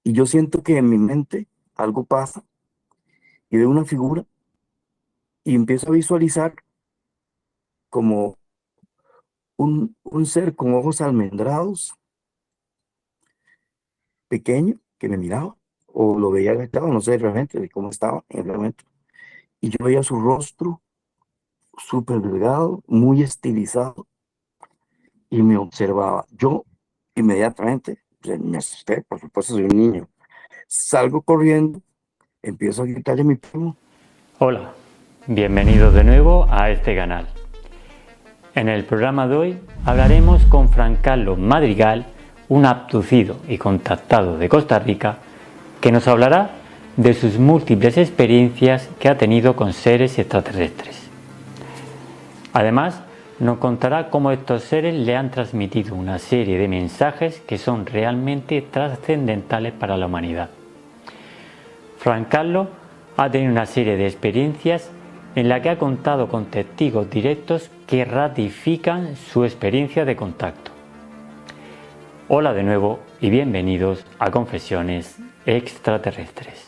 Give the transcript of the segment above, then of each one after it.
Y yo siento que en mi mente algo pasa y veo una figura y empiezo a visualizar como un ser con ojos almendrados, pequeño, que me miraba, o lo veía agachado, no sé realmente de cómo estaba en el momento. Y yo veía su rostro súper delgado, muy estilizado, y me observaba. Yo inmediatamente pues, me asusté, por supuesto, soy un niño. Salgo corriendo, empiezo a gritarle a mi primo. Hola, bienvenidos de nuevo a este canal. En el programa de hoy hablaremos con Fran Carlos Madrigal, un abducido y contactado de Costa Rica, que nos hablará de sus múltiples experiencias que ha tenido con seres extraterrestres. Además, nos contará cómo estos seres le han transmitido una serie de mensajes que son realmente trascendentales para la humanidad. Fran Carlos ha tenido una serie de experiencias en la que ha contado con testigos directos que ratifican su experiencia de contacto. Hola de nuevo y bienvenidos a Confesiones Extraterrestres.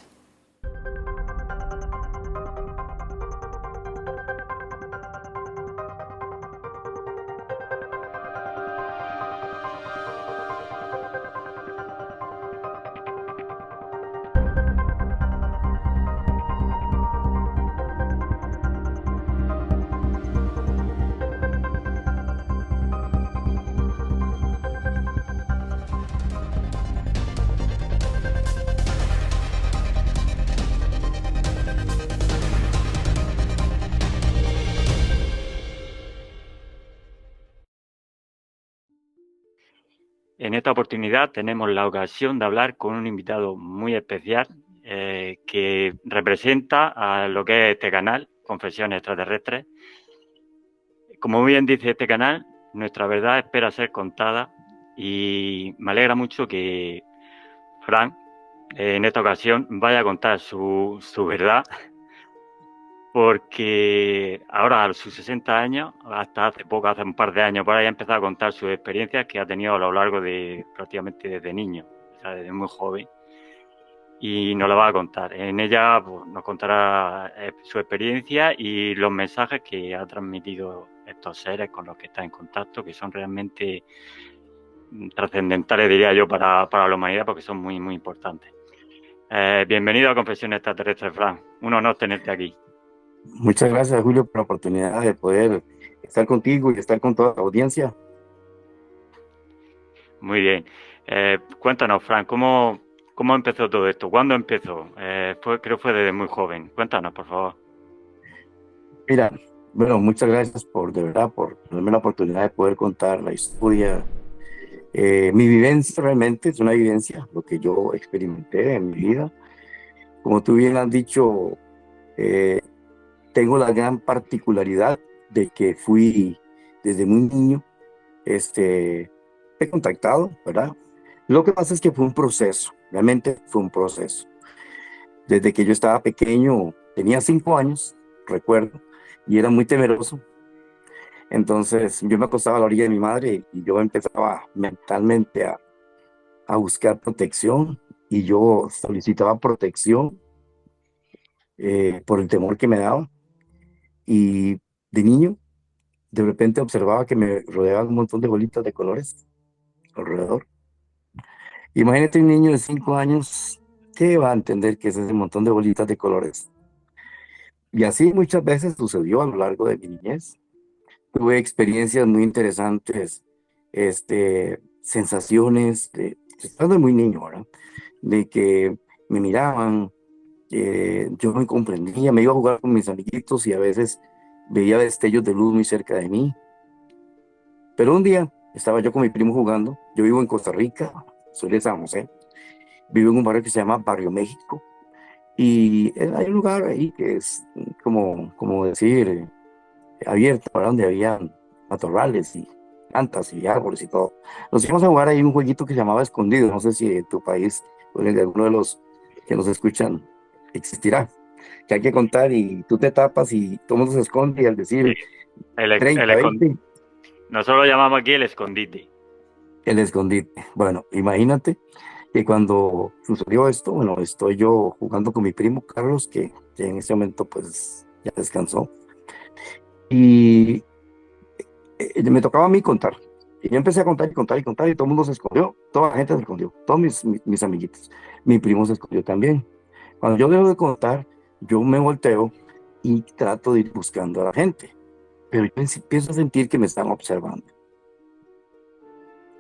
En esta oportunidad tenemos la ocasión de hablar con un invitado muy especial que representa a lo que es este canal, Confesiones Extraterrestres. Como bien dice este canal, nuestra verdad espera ser contada y me alegra mucho que Fran en esta ocasión vaya a contar su verdad, porque ahora a sus 60 años, hasta hace poco, hace un par de años, por ahí ha empezado a contar sus experiencias que ha tenido a lo largo de prácticamente desde niño, o sea, desde muy joven, y nos la va a contar. En ella pues, nos contará su experiencia y los mensajes que ha transmitido estos seres con los que está en contacto, que son realmente trascendentales, diría yo, para la humanidad, porque son muy, muy importantes. Bienvenido a Confesiones Extraterrestres, Fran. Un honor tenerte aquí. Muchas gracias, Julio, por la oportunidad de poder estar contigo y estar con toda la audiencia. Muy bien. Cuéntanos, Fran, ¿cómo empezó todo esto? ¿Cuándo empezó? Creo que fue desde muy joven. Cuéntanos, por favor. Mira, bueno, muchas gracias de verdad, por darme la oportunidad de poder contar la historia. Mi vivencia realmente es una vivencia, lo que yo experimenté en mi vida. Como tú bien has dicho, eh, tengo la gran particularidad de que fui desde muy niño, he contactado, ¿verdad? Lo que pasa es que fue un proceso, realmente fue un proceso. Desde que yo estaba pequeño, tenía 5 años, recuerdo, y era muy temeroso. Entonces yo me acostaba a la orilla de mi madre y yo empezaba mentalmente a buscar protección y yo solicitaba protección por el temor que me daba. Y de niño, de repente observaba que me rodeaban un montón de bolitas de colores alrededor. Imagínate un niño de 5 años, ¿qué va a entender que es ese montón de bolitas de colores? Y así muchas veces sucedió a lo largo de mi niñez. Tuve experiencias muy interesantes, sensaciones, estando muy niño, ¿verdad? De que me miraban, yo no comprendía, me iba a jugar con mis amiguitos y a veces veía destellos de luz muy cerca de mí. Pero un día estaba yo con mi primo jugando, yo vivo en Costa Rica, soy de San José, vivo en un barrio que se llama Barrio México, y hay un lugar ahí que es como decir, abierto, ¿verdad? Donde había matorrales y plantas y árboles y todo. Nos íbamos a jugar ahí un jueguito que se llamaba Escondido. No sé si en tu país o en alguno de los que nos escuchan existirá. Que hay que contar y tú te tapas y todo el mundo se esconde y al Sí, decir 30, 20, nosotros lo llamamos aquí el escondite. el escondite. Bueno, imagínate que cuando sucedió esto, bueno, estoy yo jugando con mi primo Carlos, que en ese momento pues ya descansó, y me tocaba a mí contar. Y yo empecé a contar y contar y contar y todo el mundo se escondió, toda la gente se escondió, todos mis amiguitos. Mi primo se escondió también. Cuando yo dejo de contar, yo me volteo y trato de ir buscando a la gente, pero yo empiezo a sentir que me están observando.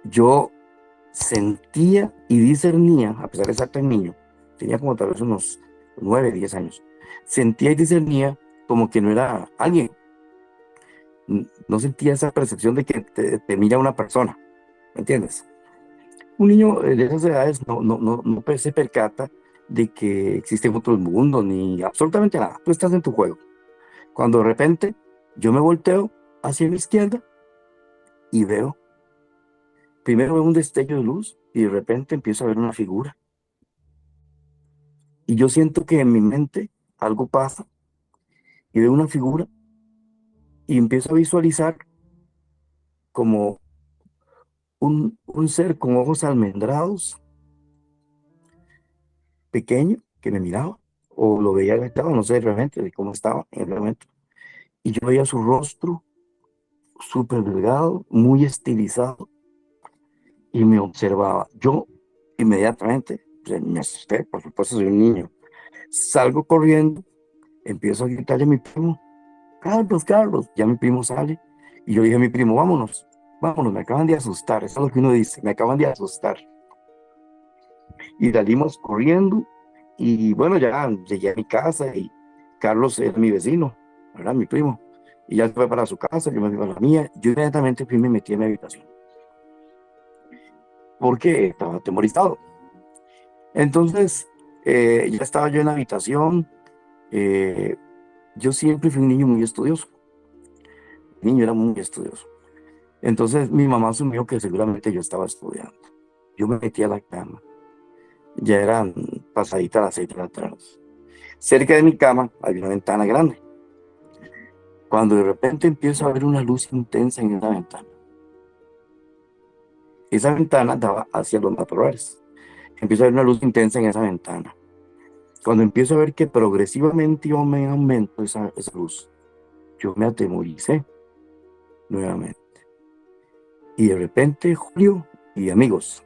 Yo sentía y discernía, a pesar de ser tan niño, tenía como tal vez unos 9, 10 años, sentía y discernía como que no era alguien, no sentía esa percepción de que te mira una persona, ¿me entiendes? Un niño de esas edades no se percata de que existen otros mundos ni absolutamente nada, tú estás en tu juego. Cuando de repente yo me volteo hacia mi izquierda y veo, primero veo un destello de luz y de repente empiezo a ver una figura. Y yo siento que en mi mente algo pasa y veo una figura y empiezo a visualizar como un ser con ojos almendrados, pequeño, que me miraba, o lo veía agachado, no sé realmente de cómo estaba en el momento. Y yo veía su rostro súper delgado, muy estilizado, y me observaba. Yo inmediatamente pues, me asusté, por supuesto, soy un niño. Salgo corriendo, empiezo a gritarle a mi primo, Carlos, Carlos, ya mi primo sale, y yo dije a mi primo, vámonos, vámonos, me acaban de asustar, eso es lo que uno dice, me acaban de asustar. Y salimos corriendo, y bueno, ya llegué a mi casa, y Carlos era mi vecino, ¿verdad? Mi primo. Y ya fue para su casa, yo me fui a la mía, yo inmediatamente fui y me metí en mi habitación, porque estaba atemorizado. Entonces, ya estaba yo en la habitación, eh, yo siempre fui un niño muy estudioso, el niño era muy estudioso. Entonces mi mamá asumió que seguramente yo estaba estudiando. Yo me metí a la cama, ya eran pasaditas las 6 de la tarde. Cerca de mi cama había una ventana grande. Cuando de repente empiezo a ver una luz intensa en esa ventana. Esa ventana daba hacia los matorrales. Empiezo a ver una luz intensa en esa ventana. Cuando empiezo a ver que progresivamente iba en aumento esa luz, yo me atemoricé nuevamente. Y de repente, Julio y amigos,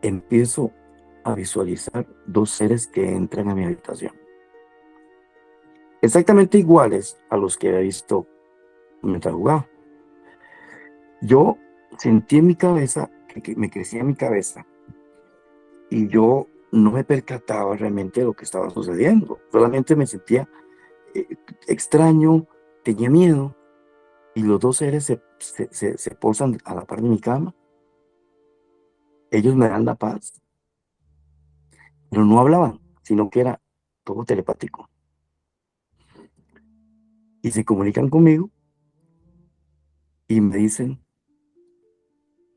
empiezo a visualizar dos seres que entran a mi habitación. Exactamente iguales a los que había visto mientras jugaba. Yo sentí en mi cabeza, que me crecía en mi cabeza, y yo no me percataba realmente de lo que estaba sucediendo. Solamente me sentía eh, extraño, tenía miedo, y los dos seres se posan a la par de mi cama. Ellos me dan la paz, pero no hablaban, sino que era todo telepático. Y se comunican conmigo y me dicen,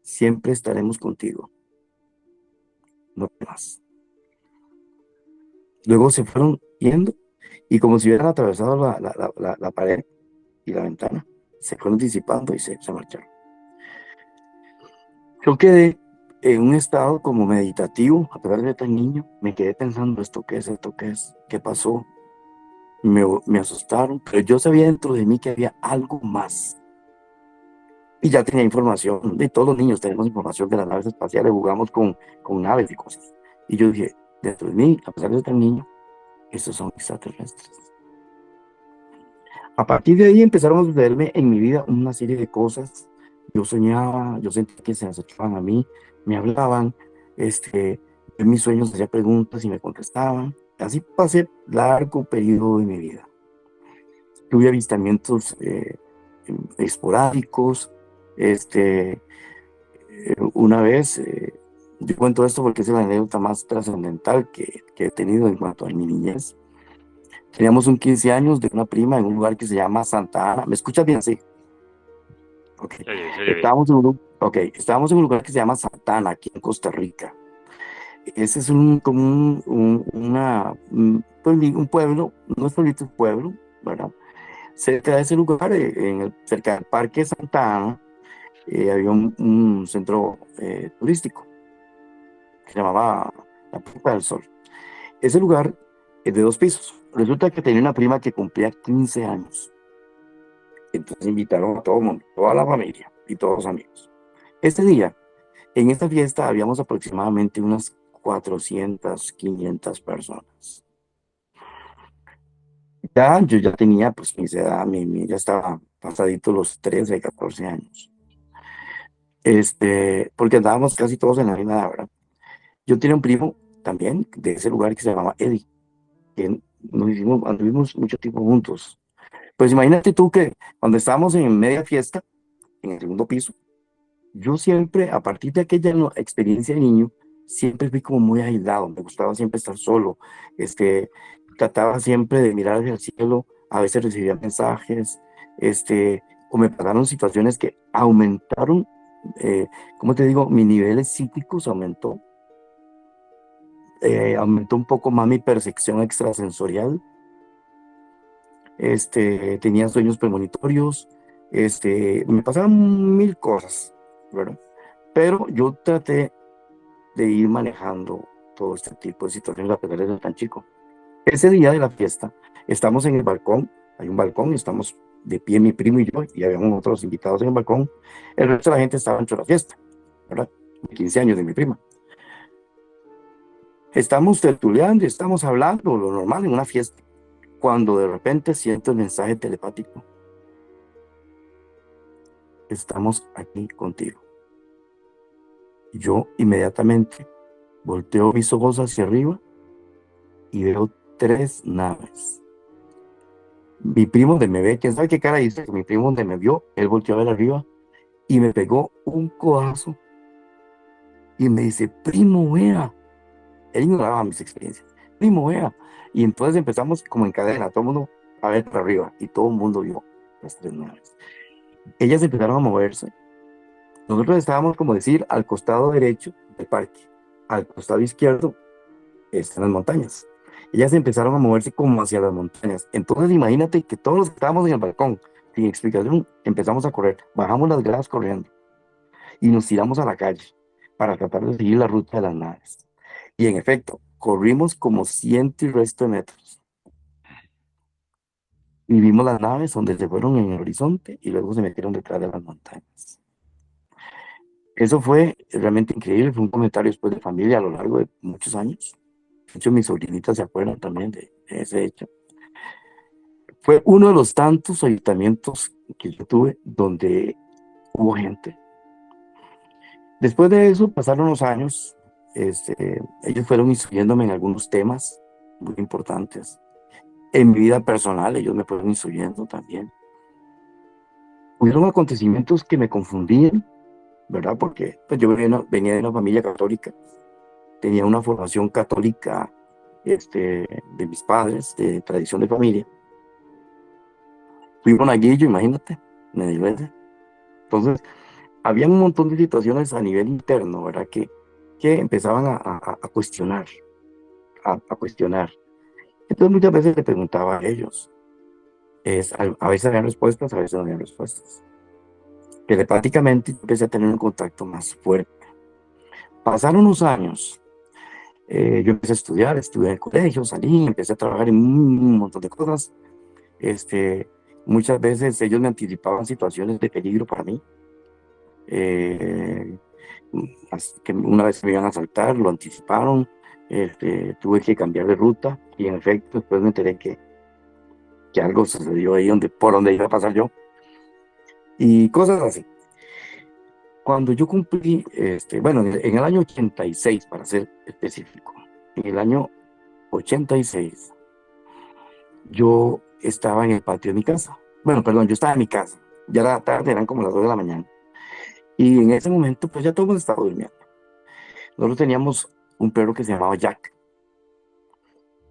siempre estaremos contigo, no más. Luego se fueron yendo y como si hubieran atravesado la pared y la ventana, se fueron disipando y se marcharon. Yo quedé en un estado como meditativo, a pesar de ser tan niño, me quedé pensando, esto qué es, qué pasó. Me asustaron, pero yo sabía dentro de mí que había algo más. Y ya tenía información, de todos los niños tenemos información de las naves espaciales, jugamos con naves y cosas. Y yo dije, dentro de mí, a pesar de ser tan niño, estos son extraterrestres. A partir de ahí empezaron a sucederme en mi vida una serie de cosas. Yo soñaba, yo sentía que se acercaban a mí, me hablaban, en mis sueños hacía preguntas y me contestaban. Así pasé largo periodo de mi vida. Tuve avistamientos esporádicos. Una vez, yo cuento esto porque es la anécdota más trascendental que he tenido en cuanto a mi niñez. Teníamos un 15 años de una prima en un lugar que se llama Santa Ana. ¿Me escuchas bien? Sí. Ok. Estábamos en un lugar que se llama Santa Ana, aquí en Costa Rica. Ese es como un pueblo, no es pueblito, es pueblo, ¿verdad? Cerca de ese lugar, cerca del Parque Santa Ana, había un centro turístico. que se llamaba la Puerta del Sol. Ese lugar es de 2 pisos. Resulta que tenía una prima que cumplía 15 años. Entonces invitaron a todo el mundo, toda la familia y todos los amigos. Ese día, en esta fiesta, habíamos aproximadamente unas 400, 500 personas. Yo ya tenía, pues, mi edad, ya estaba pasadito los 13, 14 años. Porque andábamos casi todos en la misma edad, ¿verdad? Yo tenía un primo también de ese lugar que se llamaba Eddie, que anduvimos mucho tiempo juntos. Pues imagínate tú que cuando estábamos en media fiesta, en el segundo piso, yo siempre, a partir de aquella experiencia de niño, siempre fui como muy aislado, me gustaba siempre estar solo, este, trataba siempre de mirar hacia el cielo, a veces recibía mensajes, o me pasaron situaciones que aumentaron, ¿cómo te digo? Mis niveles psíquicos aumentó un poco más mi percepción extrasensorial, tenía sueños premonitorios, me pasaban mil cosas, ¿verdad? Pero yo traté de ir manejando todo este tipo de situaciones a pesar de ser tan chico. Ese día de la fiesta, estamos en el balcón, hay un balcón, estamos de pie mi primo y yo, y habíamos otros invitados en el balcón. El resto de la gente estaba en la fiesta, ¿verdad? De 15 años de mi prima. Estamos tertuleando, estamos hablando, lo normal en una fiesta, cuando de repente siento el mensaje telepático: estamos aquí contigo. Yo inmediatamente volteo mis ojos hacia arriba y veo 3 naves. Mi primo donde me ve, quién sabe qué cara hizo, mi primo donde me vio, él volteó a ver arriba y me pegó un codazo y me dice: primo, vea. Él ignoraba mis experiencias. Primo, vea. Y entonces empezamos como en cadena, todo el mundo a ver para arriba y todo el mundo vio las 3 naves. Ellas empezaron a moverse. Nosotros estábamos, como decir, al costado derecho del parque. Al costado izquierdo están las montañas. Ellas empezaron a moverse como hacia las montañas. Entonces imagínate que todos los que estábamos en el balcón, sin explicación, empezamos a correr. Bajamos las gradas corriendo y nos tiramos a la calle para tratar de seguir la ruta de las naves. Y en efecto, corrimos como ciento y resto de metros. Y vimos las naves donde se fueron en el horizonte y luego se metieron detrás de las montañas. Eso fue realmente increíble. Fue un comentario después de familia a lo largo de muchos años. De hecho, mis sobrinitas se acuerdan también de ese hecho. Fue uno de los tantos ayuntamientos que yo tuve donde hubo gente. Después de eso pasaron los años. Ellos fueron instruyéndome en algunos temas muy importantes. En mi vida personal, ellos me fueron instruyendo también. Hubieron acontecimientos que me confundían, ¿verdad? Porque pues, yo venía de una familia católica. Tenía una formación católica de mis padres, de tradición de familia. Fui monaguillo, imagínate, en la iglesia. Entonces, había un montón de situaciones a nivel interno, ¿verdad? Que empezaban a cuestionar, a cuestionar. Entonces, muchas veces le preguntaba a ellos. A veces habían respuestas, a veces no habían respuestas. Telepáticamente empecé a tener un contacto más fuerte. Pasaron unos años. Yo empecé a estudiar, estudié en el colegio, salí, empecé a trabajar en un montón de cosas. Muchas veces ellos me anticipaban situaciones de peligro para mí. Que una vez me iban a asaltar, lo anticiparon. Tuve que cambiar de ruta y en efecto después me enteré que algo sucedió ahí por donde iba a pasar yo y cosas así. Cuando yo cumplí, bueno, en el año 86, para ser específico, en el año 86, yo estaba en el patio de mi casa. Bueno, perdón, yo estaba en mi casa. Ya era tarde, eran como las 2 de la mañana. Y en ese momento, pues ya todo el mundo estaba durmiendo. Nosotros teníamos un perro que se llamaba Jack.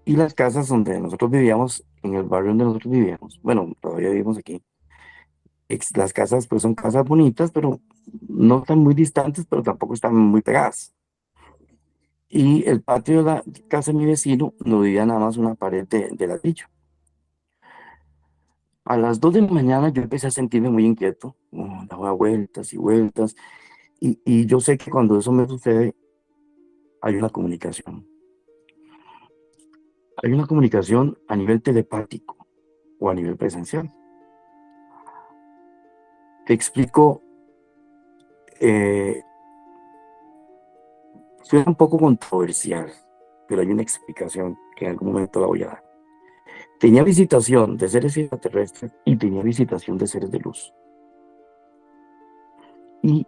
Y las casas donde nosotros vivíamos, en el barrio donde nosotros vivíamos, bueno, todavía vivimos aquí, las casas pues son casas bonitas, pero no están muy distantes, pero tampoco están muy pegadas. Y el patio de la casa de mi vecino no vivía nada más una pared de ladrillo. A las 2 de la mañana yo empecé a sentirme muy inquieto, daba vueltas y vueltas, y yo sé que cuando eso me sucede, hay una comunicación. Hay una comunicación a nivel telepático o a nivel presencial. Te explico, suena un poco controversial, pero hay una explicación que en algún momento la voy a dar. Tenía visitación de seres extraterrestres y tenía visitación de seres de luz. Y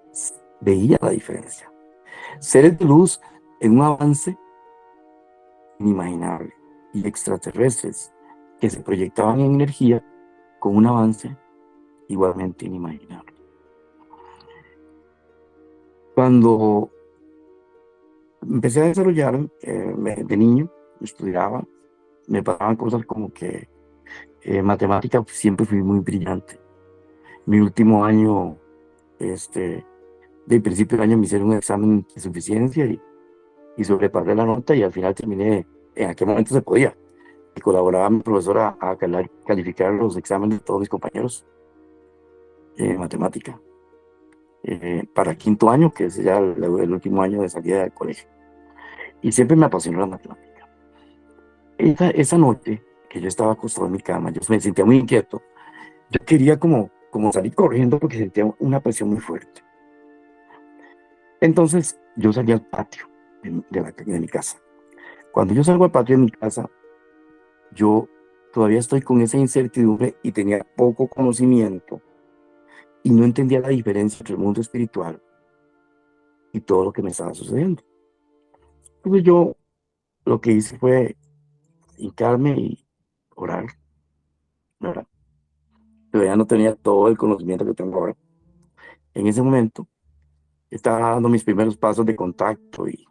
veía la diferencia. Seres de luz en un avance inimaginable y extraterrestres que se proyectaban en energía con un avance igualmente inimaginable. Cuando empecé a desarrollar de niño, estudiaba, me pasaban cosas como que matemática siempre fui muy brillante. Mi último año, de principio de año me hicieron un examen de suficiencia y sobrepasé la nota y al final terminé, en aquel momento se podía, y colaboraba mi profesora a calificar los exámenes de todos mis compañeros en matemática. Para quinto año, que es ya el último año de salida del colegio. Y siempre me apasionó la matemática. Esa noche que yo estaba acostado en mi cama, yo me sentía muy inquieto. Yo quería como salir corriendo porque sentía una presión muy fuerte. Entonces yo salí al patio de mi casa. Cuando yo salgo al patio de mi casa, yo todavía estoy con esa incertidumbre y tenía poco conocimiento y no entendía la diferencia entre el mundo espiritual y todo lo que me estaba sucediendo. Entonces yo lo que hice fue hincarme y orar, ¿verdad? Pero ya no tenía todo el conocimiento que tengo ahora. En ese momento estaba dando mis primeros pasos de contacto y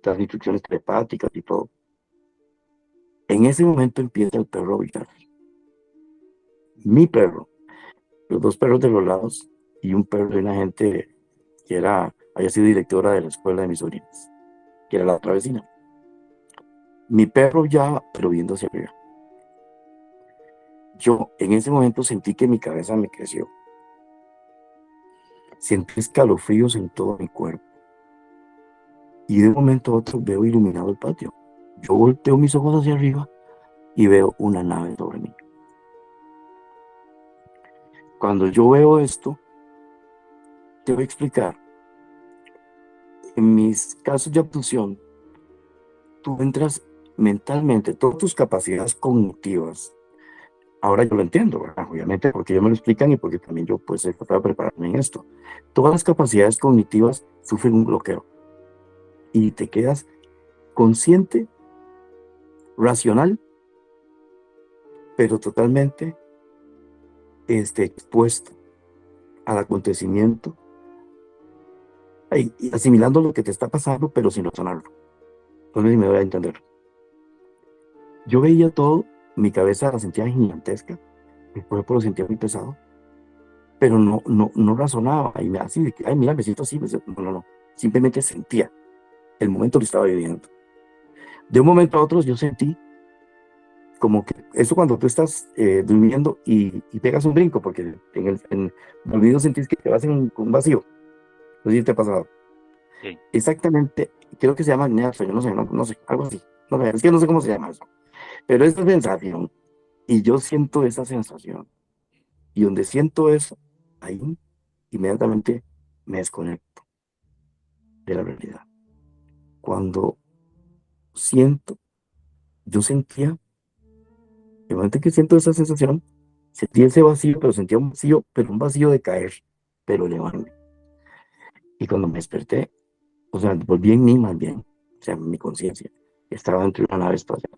las instrucciones telepáticas y todo. En ese momento empieza el perro a brillar. Mi perro, los dos perros de los lados y un perro de una gente que había sido directora de la escuela de mis sobrinas, que era la otra vecina. Mi perro ya, pero viendo hacia arriba. Yo en ese momento sentí que mi cabeza me creció. Sentí escalofríos en todo mi cuerpo. Y de un momento a otro veo iluminado el patio. Yo volteo mis ojos hacia arriba y veo una nave sobre mí. Cuando yo veo esto, te voy a explicar. En mis casos de abducción, tú entras mentalmente, todas tus capacidades cognitivas. Ahora yo lo entiendo, ¿verdad? Obviamente porque ellos me lo explican y porque también yo pues he tratado de prepararme en esto. Todas las capacidades cognitivas sufren un bloqueo y te quedas consciente, racional, pero totalmente expuesto al acontecimiento y asimilando lo que te está pasando, pero sin razonarlo. No sé si me voy a entender. Yo veía todo, mi cabeza la sentía gigantesca, mi cuerpo lo sentía muy pesado, pero no razonaba, y así de que, ay, mira, me siento así, no, simplemente sentía, el momento lo estaba viviendo. De un momento a otro yo sentí como que eso cuando tú estás durmiendo y pegas un brinco, porque en dormido sentís que te vas en un vacío, no sé si te ha pasado. Sí. Exactamente, creo que se llama apnea, yo no sé, algo así, no sé, es que no sé cómo se llama eso, pero esa sensación, y yo siento esa sensación, y donde siento eso, ahí inmediatamente me desconecto de la realidad. Cuando yo sentía, el momento que siento esa sensación, sentí ese vacío, pero sentía un vacío, pero un vacío de caer, pero elevarme. Y cuando me desperté, o sea, volví en mí más bien, o sea, mi conciencia, estaba dentro de una nave espacial.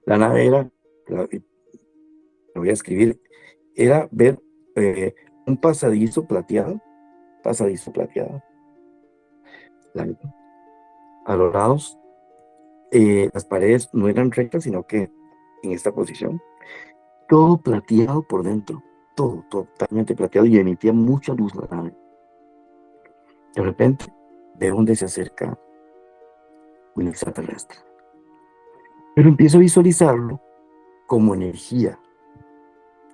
La nave era, lo voy a escribir, era ver un pasadizo plateado, blanco. A los lados, las paredes no eran rectas, sino que en esta posición, todo plateado por dentro, todo totalmente plateado y emitía mucha luz la nave. De repente, veo donde se acerca un extraterrestre. Pero empiezo a visualizarlo como energía.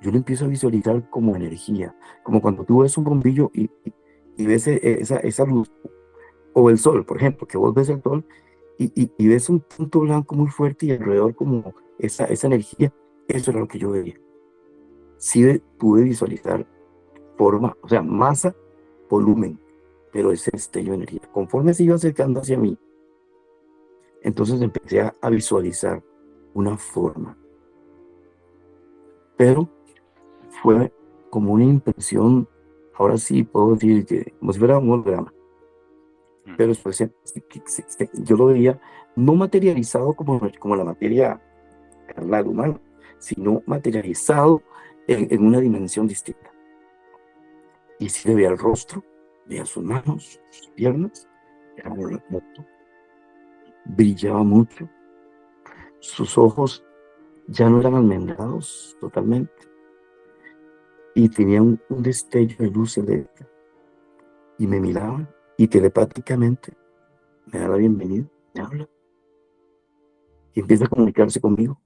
Yo lo empiezo a visualizar como energía, como cuando tú ves un bombillo y ves esa luz O el sol, por ejemplo, que vos ves el sol y ves un punto blanco muy fuerte y alrededor como esa energía. Eso era lo que yo veía. Sí pude visualizar forma, o sea, masa, volumen, pero ese destello de energía. Conforme se iba acercando hacia mí, entonces empecé a visualizar una forma, pero fue como una impresión, ahora sí puedo decir que como si fuera un holograma, pero después yo lo veía no materializado como la materia carnal humana, sino materializado en una dimensión distinta. Y sí le veía el rostro, veía sus manos, sus piernas, era muy remoto, brillaba mucho, sus ojos ya no eran almendrados totalmente, y tenía un destello de luz eléctrica, y me miraban, y telepáticamente me da la bienvenida, me habla, y empieza a comunicarse conmigo.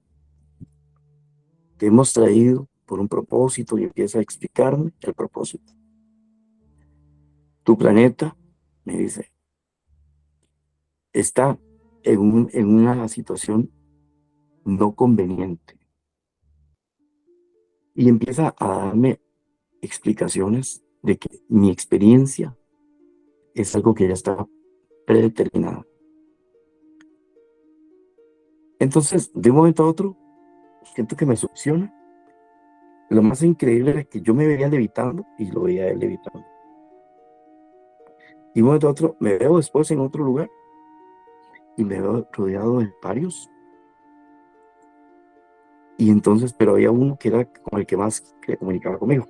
Te hemos traído por un propósito, y empieza a explicarme el propósito. Tu planeta, me dice, está en una situación no conveniente. Y empieza a darme explicaciones de que mi experiencia es algo que ya está predeterminado. Entonces, de un momento a otro, siento que me succiona. Lo más increíble era que yo me veía levitando y lo veía él levitando. Y de un momento a otro, me veo después en otro lugar y me veo rodeado de varios. Y entonces, pero había uno que era como el que más que comunicaba conmigo.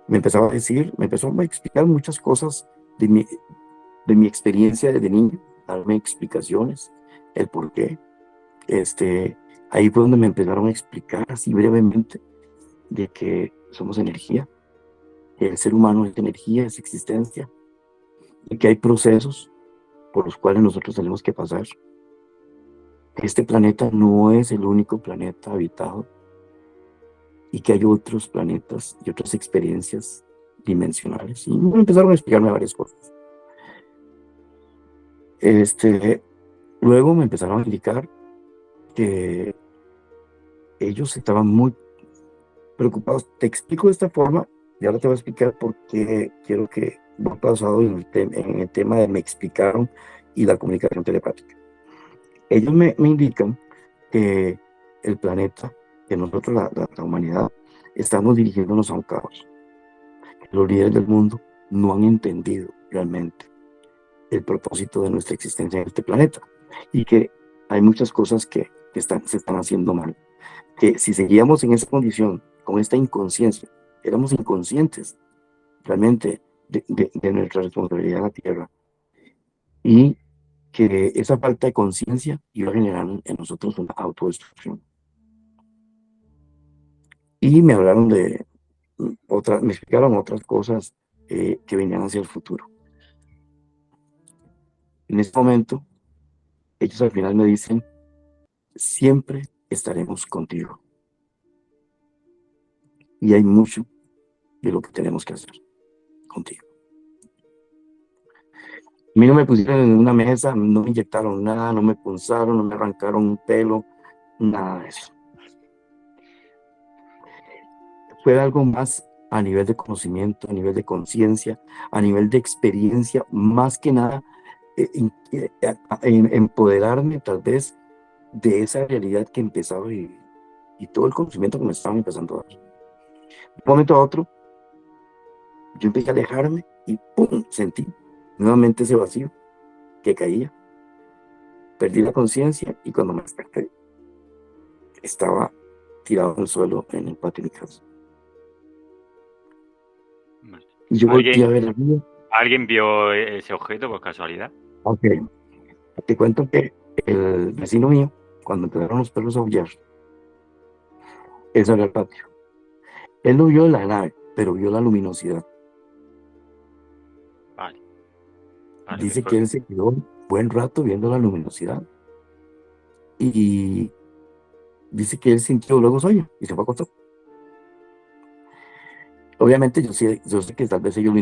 Me empezaba a decir, me empezó a explicar muchas cosas de mi experiencia desde niño, darme explicaciones, el por qué. Ahí fue donde me empezaron a explicar así brevemente de que somos energía, que el ser humano es energía, es existencia, y que hay procesos por los cuales nosotros tenemos que pasar. Este planeta no es el único planeta habitado y que hay otros planetas y otras experiencias dimensionales. Y empezaron a explicarme varias cosas. Luego me empezaron a indicar que ellos estaban muy preocupados. Te explico de esta forma y ahora te voy a explicar por qué quiero que voy pasado en el tema de me explicaron y la comunicación telepática. Ellos me indican que el planeta, que nosotros, la humanidad, estamos dirigiéndonos a un caos. Los líderes del mundo no han entendido realmente el propósito de nuestra existencia en este planeta y que hay muchas cosas que se están haciendo mal. Que si seguíamos en esa condición, con esta inconsciencia, éramos inconscientes realmente de nuestra responsabilidad en la Tierra, y que esa falta de conciencia iba a generar en nosotros una autodestrucción. Y me hablaron de me explicaron otras cosas que venían hacia el futuro. En este momento, ellos al final me dicen, siempre estaremos contigo. Y hay mucho de lo que tenemos que hacer contigo. A mí no me pusieron en una mesa, no me inyectaron nada, no me punzaron, no me arrancaron un pelo, nada de eso. Fue algo más a nivel de conocimiento, a nivel de conciencia, a nivel de experiencia, más que nada empoderarme tal vez de esa realidad que empezaba y todo el conocimiento que me estaban empezando a dar. De un momento a otro, yo empecé a alejarme y ¡pum! Sentí nuevamente ese vacío que caía. Perdí la conciencia y cuando me desperté, estaba tirado en el suelo en el patio de mi casa. Y yo volteé a ver la vida. ¿Alguien vio ese objeto por casualidad? Ok, te cuento que el vecino mío, cuando empezaron los perros a aullar, él salió al patio. Él no vio la nave, pero vio la luminosidad. Vale, Dice que él se quedó un buen rato viendo la luminosidad. Y dice que él sintió luego sueño y se fue a acostar. Obviamente yo sé que tal vez ellos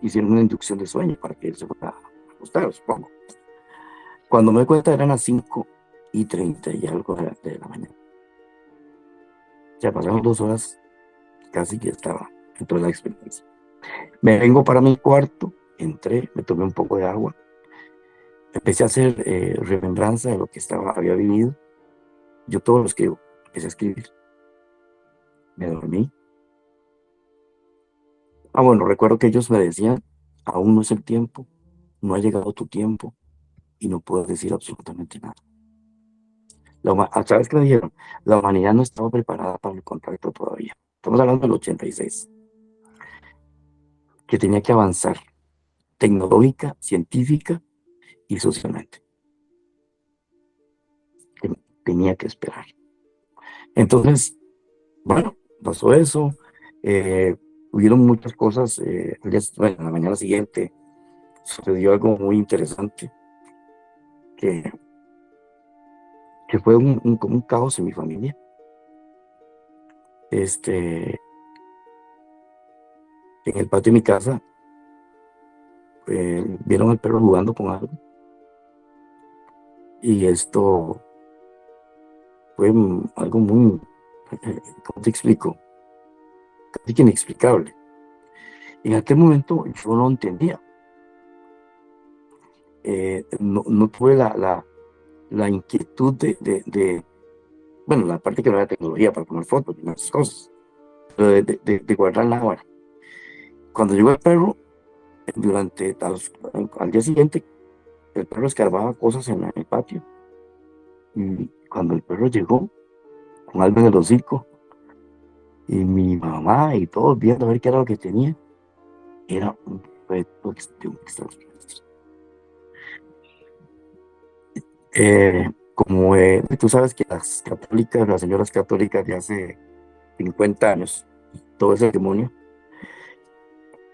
hicieron una inducción de sueño para que él se fuera a acostar, supongo. Cuando me doy cuenta eran las 5:30 y algo de la mañana. Ya pasaron 2 horas, casi que estaba en toda la experiencia. Me vengo para mi cuarto, entré, me tomé un poco de agua, empecé a hacer remembranza de lo que había vivido. Yo todo lo escribo, empecé a escribir, me dormí. Bueno, recuerdo que ellos me decían, aún no es el tiempo, no ha llegado tu tiempo y no puedes decir absolutamente nada. ¿Sabes qué me dijeron? La humanidad no estaba preparada para el contacto todavía. Estamos hablando del 86, que tenía que avanzar tecnológica, científica y socialmente. Que tenía que esperar. Entonces, bueno, pasó eso. Hubieron muchas cosas. Bueno, la mañana siguiente sucedió algo muy interesante, que, que fue como un caos en mi familia. En el patio de mi casa, vieron al perro jugando con algo. Y esto fue algo muy, ¿cómo te explico? Casi que inexplicable. En aquel momento yo no entendía. No tuve la inquietud bueno, la parte que no era tecnología para tomar fotos y esas cosas, pero de guardar la hora. Cuando llegó el perro, al día siguiente, el perro escarbaba cosas en el patio. Y cuando el perro llegó, con algo en el hocico, y mi mamá y todos viendo a ver qué era lo que tenía, era un feto de un extraterrestre. Como tú sabes que las católicas, las señoras católicas de hace 50 años, todo ese demonio,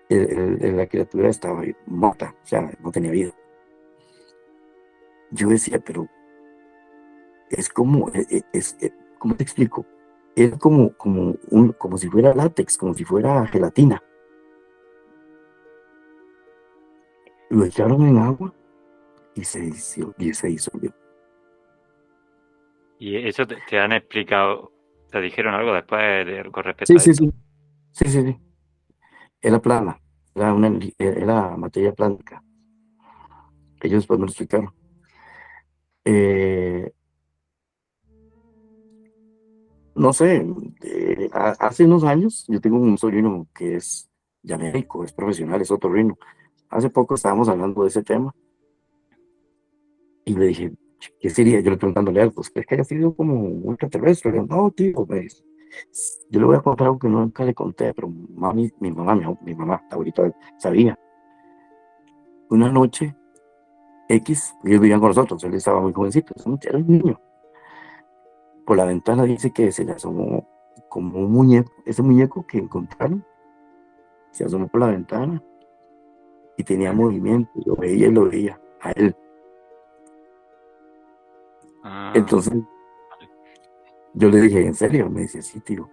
la criatura estaba muerta, o sea, no tenía vida. Yo decía, pero es como, ¿cómo te explico? Es como si fuera látex, como si fuera gelatina. Lo echaron en agua y se disolvió. ¿Y eso te han explicado, te dijeron algo después con respecto Sí, a sí, esto? sí, sí, sí, sí. Era plana, era materia plástica. Ellos después me lo explicaron. Eh, no sé, hace unos años yo tengo un sobrino que es ya médico, es profesional, es otorrino. Hace poco estábamos hablando de ese tema y le dije, ¿qué sería? Yo le preguntándole algo, ¿crees que haya sido como un extraterrestre? Le digo, no, tío, pues, yo le voy a contar algo que nunca le conté, pero mi mamá, ahorita sabía. Una noche X, ellos vivían con nosotros, él estaba muy jovencito, era un niño. Por la ventana dice que se le asomó como un muñeco, ese muñeco que encontraron, se asomó por la ventana y tenía movimiento, yo veía y lo veía a él. Ah, Entonces yo le dije, ¿en serio? Me dice, sí, tío.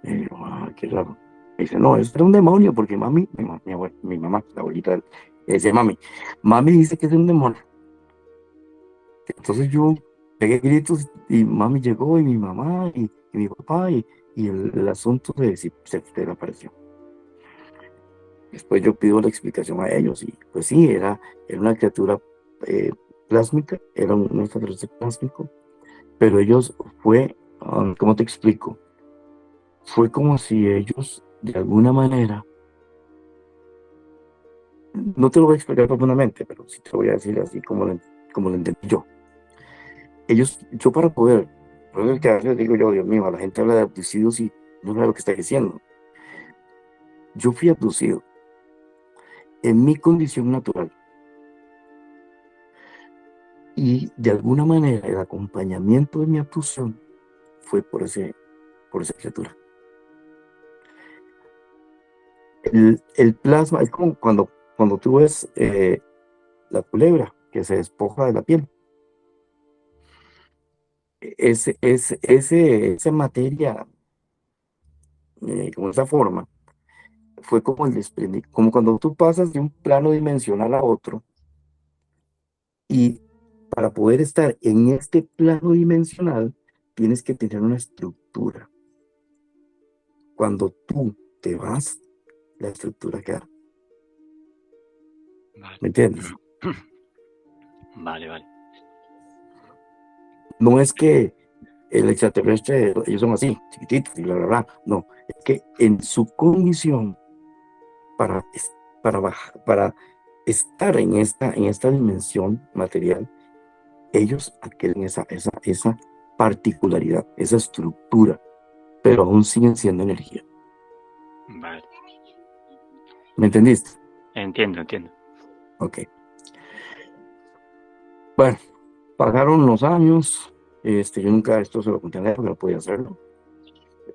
Y yo, qué raro. Me dice, no, eso era un demonio, porque mi mamá, la abuelita, le dice, mami dice que es un demonio. Entonces yo pegué gritos y mami llegó y mi mamá y mi papá y el asunto se apareció. Después yo pido la explicación a ellos y pues sí, era una criatura plásmica, era un extraterrestre plásmico, pero ellos ¿cómo te explico? Fue como si ellos de alguna manera, no te lo voy a explicar profundamente, pero sí te lo voy a decir así como lo entendí yo. Yo para poder, por eso es que a veces digo yo, Dios mío, la gente habla de abducidos y no sabe lo que está diciendo. Yo fui abducido en mi condición natural y de alguna manera el acompañamiento de mi abducción fue por esa criatura. El plasma es como cuando tú ves la culebra que se despoja de la piel. Esa materia, como esa forma, fue como el desprendimiento, como cuando tú pasas de un plano dimensional a otro, Y para poder estar en este plano dimensional, tienes que tener una estructura. Cuando tú te vas, la estructura queda. Vale. ¿Me entiendes? Vale, vale. No es que el extraterrestre, ellos son así, chiquititos y bla, bla, bla. No, es que en su condición para, para estar en esta dimensión material, ellos adquieren esa particularidad, esa estructura, pero aún siguen siendo energía. Vale. ¿Me entendiste? Entiendo. Ok. Bueno, pasaron los años, yo nunca esto se lo conté a nadie porque no podía hacerlo.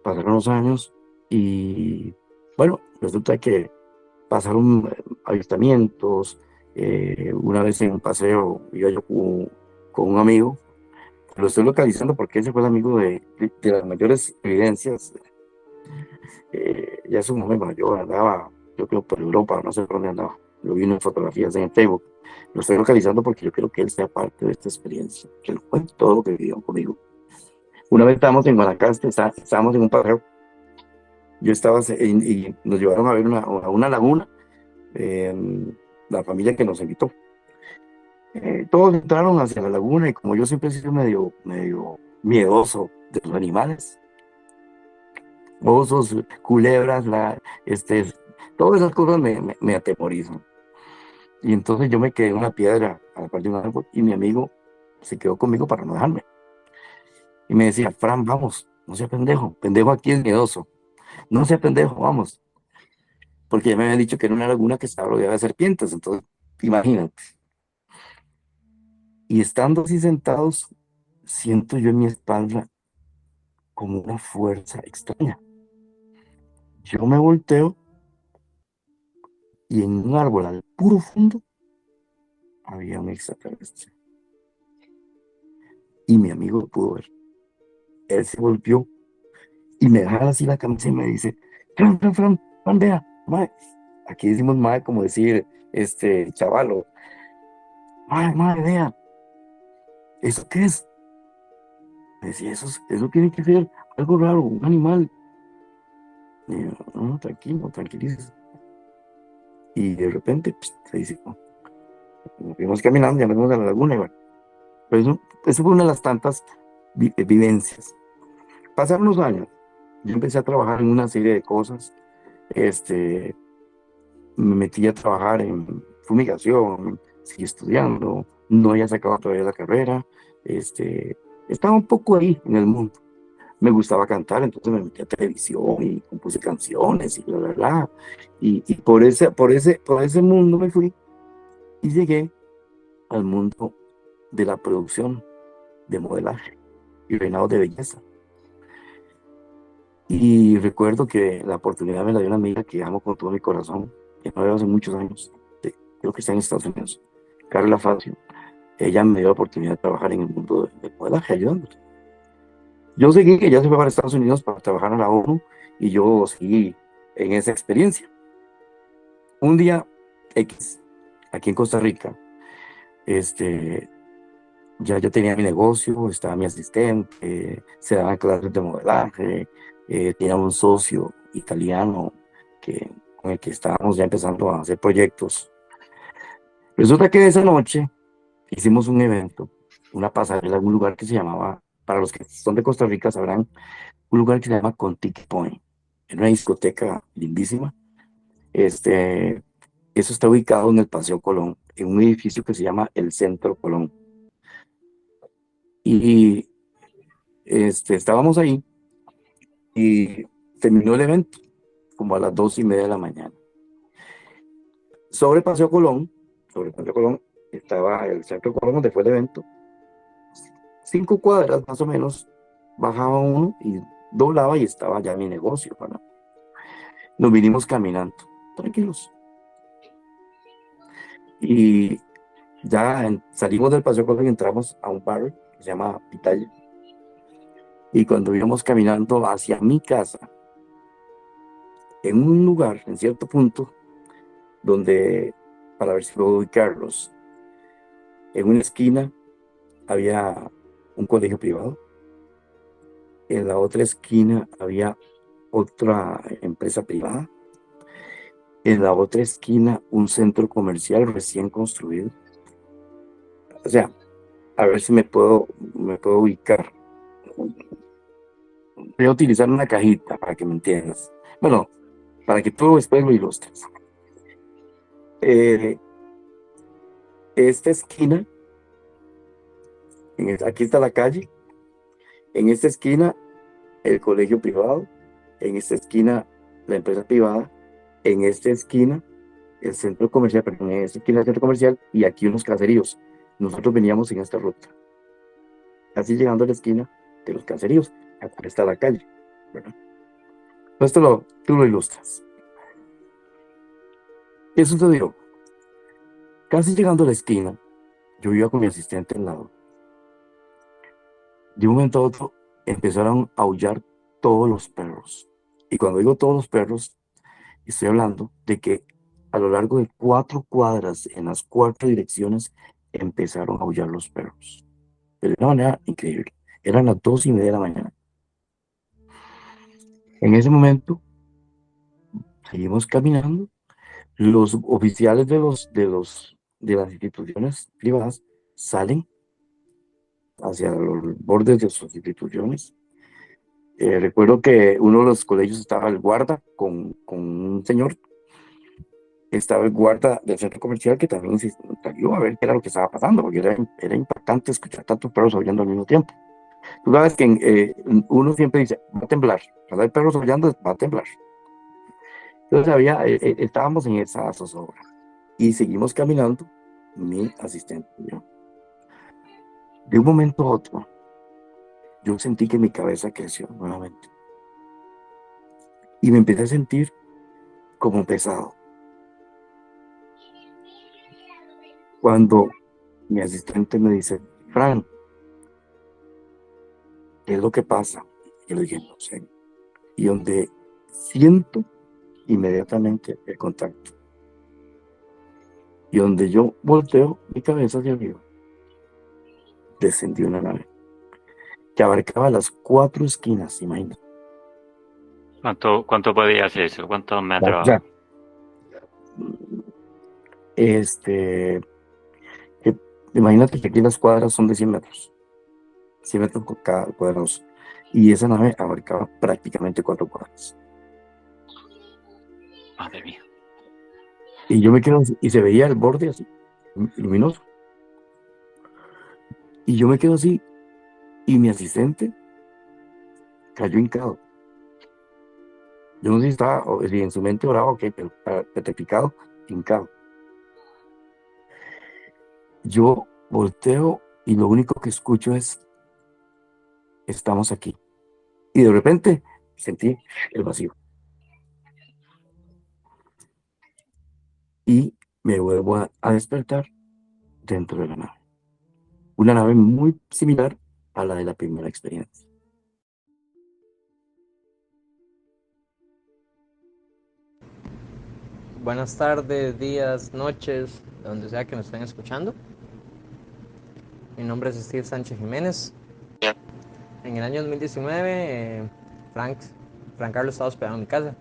Pasaron los años y, bueno, resulta que pasaron avistamientos. Una vez en un paseo iba yo con un amigo, lo estoy localizando porque ese fue el amigo de las mayores evidencias. Ya es un hombre mayor, andaba, yo creo, por Europa, no sé por dónde andaba. Lo vi en fotografías en el Facebook. Lo estoy localizando porque yo quiero que él sea parte de esta experiencia, que lo cuente todo lo que vivió conmigo. Una vez estábamos en Guanacaste, estábamos en un paseo. Yo estaba y nos llevaron a ver a una laguna, la familia que nos invitó. Todos entraron hacia la laguna y como yo siempre he sido medio miedoso de los animales, osos, culebras, todas esas cosas me atemorizan. Y entonces yo me quedé en una piedra a la parte de un árbol y mi amigo se quedó conmigo para no dejarme. Y me decía, Fran, vamos, no sea pendejo, pendejo aquí es miedoso, no sea pendejo, vamos. Porque ya me habían dicho que era una laguna que estaba rodeada de serpientes, entonces imagínate. Y estando así sentados, siento yo en mi espalda como una fuerza extraña. Yo me volteo y en un árbol al puro fondo había un extraterrestre. Y mi amigo lo pudo ver. Él se volvió y me jala así la camisa y me dice, Fran, vea, mae. Aquí decimos mae como decir, chavalo. Mae, vea, ¿eso qué es? Me decía, eso tiene que ser algo raro, un animal. Y yo, no, tranquilo, tranquilízese. Y de repente, se dice, nos fuimos caminando, ya nos fuimos a la laguna. Y bueno, pues eso fue una de las tantas vivencias. Pasaron los años, yo empecé a trabajar en una serie de cosas. Me metí a trabajar en fumigación, seguí estudiando, no había sacado todavía la carrera. Estaba un poco ahí en el mundo. Me gustaba cantar, entonces me metí a televisión y compuse canciones y bla, bla, bla. Y por ese mundo me fui y llegué al mundo de la producción, de modelaje y reinado de belleza. Y recuerdo que la oportunidad me la dio una amiga que amo con todo mi corazón, que no veo hace muchos años, creo que está en Estados Unidos, Carla Facio. Ella me dio la oportunidad de trabajar en el mundo del modelaje, ayudándote. Yo seguí, que ella se fue para Estados Unidos para trabajar a la ONU y yo seguí en esa experiencia. Un día X, aquí en Costa Rica, ya yo tenía mi negocio, estaba mi asistente, se daban clases de modelaje, tenía un socio italiano con el que estábamos ya empezando a hacer proyectos. Resulta que esa noche hicimos un evento, una pasarela en un lugar que se llamaba, para los que son de Costa Rica sabrán, un lugar que se llama Contiki Point, en una discoteca lindísima. Eso está ubicado en el Paseo Colón, en un edificio que se llama el Centro Colón. Y estábamos ahí y terminó el evento como a las 2:30 de la mañana. Sobre Paseo Colón, estaba el Centro Colón donde fue el evento. 5 cuadras más o menos, bajaba uno y doblaba y estaba ya mi negocio. ¿Verdad? Nos vinimos caminando, tranquilos. Y ya salimos del Paseo Colón y entramos a un bar que se llama Pitaya. Y cuando íbamos caminando hacia mi casa, en un lugar, en cierto punto, donde, para ver si puedo ubicarlos, En una esquina había un colegio privado, en la otra esquina había otra empresa privada, en la otra esquina un centro comercial recién construido. O sea, a ver si me puedo ubicar. Voy a utilizar una cajita para que me entiendas. Bueno, para que tú después lo ilustres. Eh, esta esquina, aquí está la calle, en esta esquina el colegio privado, en esta esquina la empresa privada, en esta esquina el centro comercial, perdón, en esta esquina el centro comercial y aquí unos caseríos. Nosotros veníamos en esta ruta, así llegando a la esquina de los caseríos, acá está la calle, ¿verdad? Tú lo ilustras. ¿Qué sucedió? Casi llegando a la esquina, yo iba con mi asistente al lado. De un momento a otro empezaron a aullar todos los perros. Y cuando digo todos los perros, estoy hablando de que a lo largo de 4 cuadras, en las 4 direcciones, empezaron a aullar los perros. De una manera increíble. Eran las 2:30 de la mañana. En ese momento, seguimos caminando. Los oficiales de las instituciones privadas salen hacia los bordes de sus instituciones. Recuerdo que uno de los colegios estaba el guarda con un señor, estaba el guarda del centro comercial que también salió a ver qué era lo que estaba pasando, porque era impactante escuchar tantos perros aullando al mismo tiempo. Tú sabes que uno siempre dice, va a temblar, cuando hay perros aullando va a temblar. Entonces estábamos en esa zozobra y seguimos caminando, mi asistente y yo. De un momento a otro, yo sentí que mi cabeza creció nuevamente y me empecé a sentir como pesado. Cuando mi asistente me dice, Fran, ¿qué es lo que pasa? Yo le dije, no sé. Y donde siento inmediatamente el contacto. Y donde yo volteo mi cabeza hacia arriba, descendió una nave que abarcaba las 4 esquinas, imagínate. ¿Cuánto podía ser eso? ¿Cuántos O metros? sea, este, que, imagínate que aquí las cuadras son de 100 metros. 100 metros por cada cuadrados. Y esa nave abarcaba prácticamente 4 cuadras. Madre mía. Y yo me quedo así, y se veía el borde así, luminoso. Y yo me quedo así, y mi asistente cayó hincado. Yo no sé si estaba, o si en su mente oraba, ok, pero petrificado, hincado. Yo volteo y lo único que escucho es, estamos aquí. Y de repente sentí el vacío. Y me vuelvo a despertar dentro de la nave. Una nave muy similar a la de la primera experiencia. Buenas tardes, días, noches, donde sea que nos estén escuchando. Mi nombre es Steve Sánchez Jiménez. En el año 2019, Frank Carlos estaba hospedado en mi casa.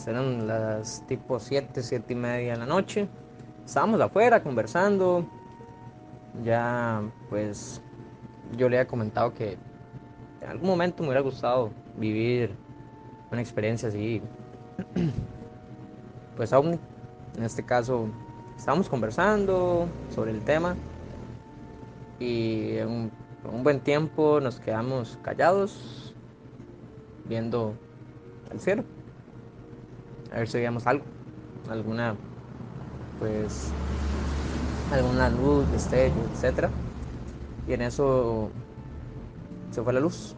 Eran las tipo 7, 7:30 de la noche. Estábamos afuera conversando. Ya, pues, yo le había comentado que en algún momento me hubiera gustado vivir una experiencia así, pues, ovni. En este caso, estábamos conversando sobre el tema y en un buen tiempo nos quedamos callados viendo al cielo a ver si veíamos algo, alguna pues alguna luz, destello, etcétera. Y en eso se fue la luz,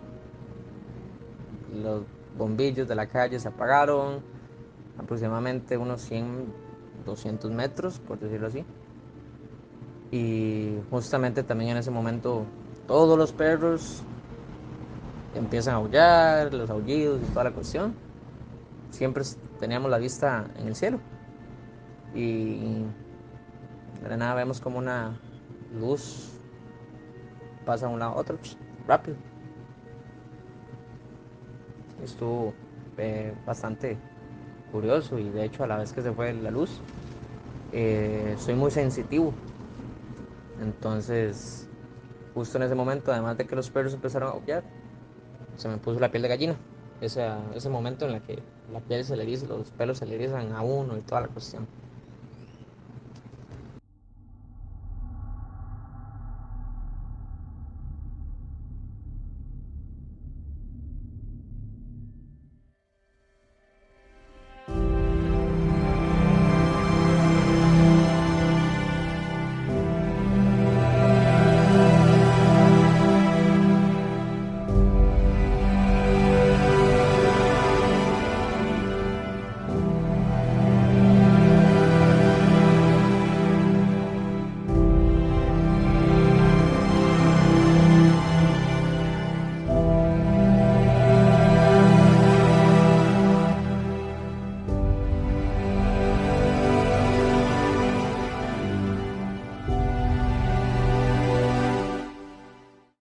los bombillos de la calle se apagaron, aproximadamente unos 100, 200 metros, por decirlo así. Y justamente también en ese momento todos los perros empiezan a aullar, los aullidos y toda la cuestión. Siempre teníamos la vista en el cielo y de la nada vemos como una luz pasa de un lado a otro, rápido. Estuvo bastante curioso y de hecho a la vez que se fue la luz, soy muy sensitivo. Entonces, justo en ese momento, además de que los perros empezaron a aullar, se me puso la piel de gallina. Ese momento en el que la piel se le eriza, los pelos se le erizan a uno y toda la cuestión.